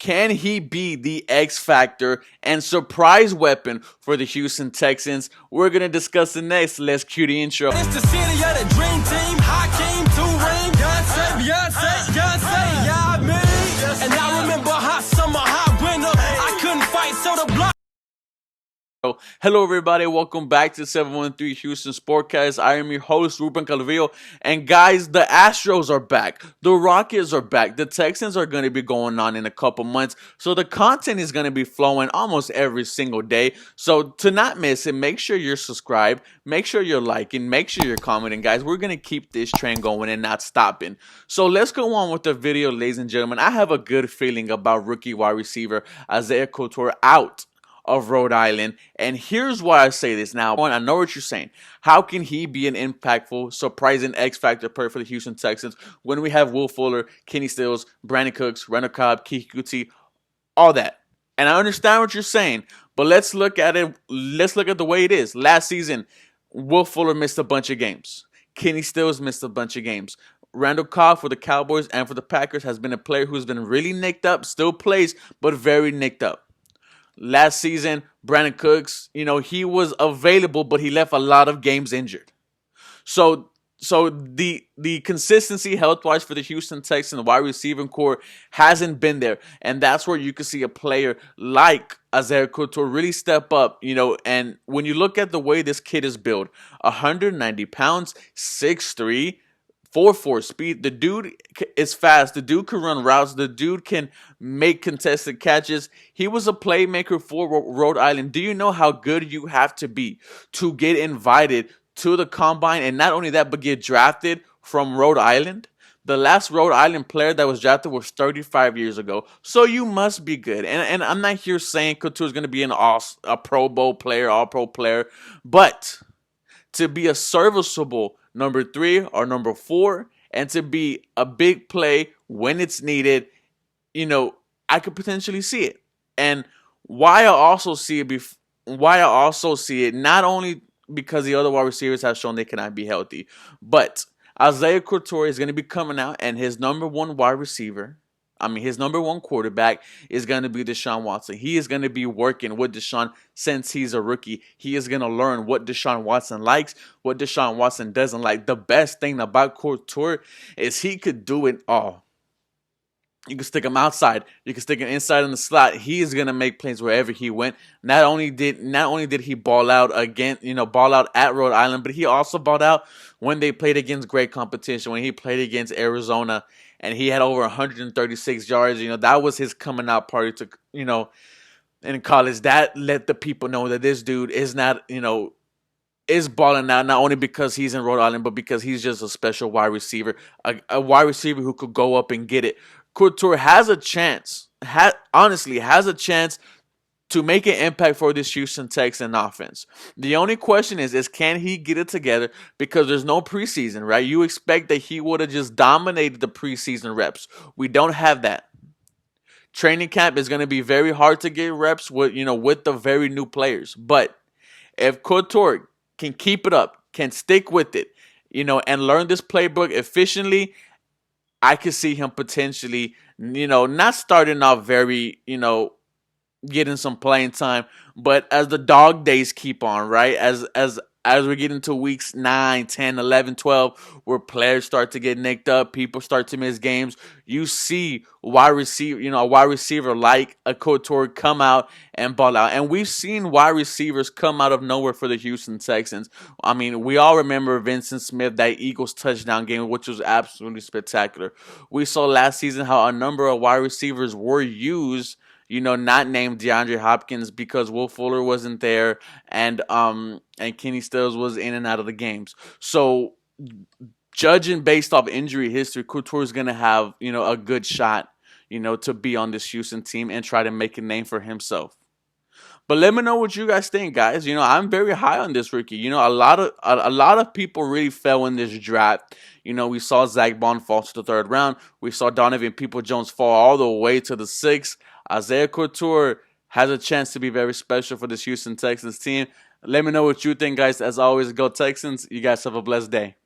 Can he be the X factor and surprise weapon for the Houston Texans? We're going to discuss it next. Let's cue the intro. It's the city of the dream team. Hakeem, two-ring, Beyonce, yeah, me. And I remember hot summer, hot winter. I couldn't fight, so the block. Hello everybody, welcome back to 713 Houston Sportcast. I am your host, Ruben Calvillo. And guys, the Astros are back. The Rockets are back. The Texans are going to be going on in a couple months. So the content is going to be flowing almost every single day. So to not miss it, make sure you're subscribed. Make sure you're liking. Make sure you're commenting. Guys, we're going to keep this train going and not stopping. So let's go on with the video, ladies and gentlemen. I have a good feeling about rookie wide receiver Isaiah COULTER out of Rhode Island, and here's why I say this. Now, I know what you're saying. How can he be an impactful, surprising X factor player for the Houston Texans when we have Will Fuller, Kenny Stills, Brandon Cooks, Randall Cobb, Keke Coutee, all that? And I understand what you're saying, but let's look at it. Let's look at the way it is. Last season, Will Fuller missed a bunch of games. Kenny Stills missed a bunch of games. Randall Cobb for the Cowboys and for the Packers has been a player who's been really nicked up, still plays, but very nicked up. Last season, Brandon Cooks, he was available, but he left a lot of games injured. So the consistency health-wise for the Houston Texans wide receiving core hasn't been there. And that's where you can see a player like Isaiah COULTER really step up, and when you look at the way this kid is built, 190 pounds, 6'3", 4.4 speed. The dude is fast. The dude can run routes. The dude can make contested catches. He was a playmaker for Rhode Island. Do you know how good you have to be to get invited to the combine, and not only that, but get drafted from Rhode Island? The last Rhode Island player that was drafted was 35 years ago. So you must be good. And I'm not here saying COULTER is going to be a Pro Bowl player, All-Pro player, but to be a serviceable number 3 or number 4, and to be a big play when it's needed, I could potentially see it. And why I also see it, not only because the other wide receivers have shown they cannot be healthy, but Isaiah COULTER is going to be coming out, and his number one quarterback is going to be Deshaun Watson. He is going to be working with Deshaun since he's a rookie. He is going to learn what Deshaun Watson likes, what Deshaun Watson doesn't like. The best thing about COULTER is he could do it all. You can stick him outside. You can stick him inside in the slot. He is gonna make plays wherever he went. Not only did he ball out at Rhode Island, but he also balled out when they played against great competition. When he played against Arizona, and he had over 136 yards. That was his coming out party in college. That let the people know that this dude is not is balling out, not only because he's in Rhode Island, but because he's just a special wide receiver, a wide receiver who could go up and get it. COULTER has a chance, honestly has a chance to make an impact for this Houston Texan offense. The only question is can he get it together, because there's no preseason, right? You expect that he would have just dominated the preseason reps. We don't have that. Training camp is going to be very hard to get reps with the very new players. But if COULTER can keep it up, can stick with it, and learn this playbook efficiently, I could see him potentially, not starting off very, getting some playing time, but as the dog days keep on, right? As we get into weeks 9, 10, 11, 12, where players start to get nicked up, people start to miss games, you see a wide receiver like a COULTER come out and ball out. And we've seen wide receivers come out of nowhere for the Houston Texans. I mean, we all remember Vincent Smith, that Eagles touchdown game, which was absolutely spectacular. We saw last season how a number of wide receivers were used, not named DeAndre Hopkins, because Will Fuller wasn't there, and Kenny Stills was in and out of the games. So, judging based off injury history, COULTER is going to have, a good shot, to be on this Houston team and try to make a name for himself. But let me know what you guys think, guys. I'm very high on this rookie. A lot of people really fell in this draft. We saw Zach Bond fall to the 3rd round. We saw Donovan Peoples-Jones fall all the way to the 6th. Isaiah COULTER has a chance to be very special for this Houston Texans team. Let me know what you think, guys. As always, go Texans. You guys have a blessed day.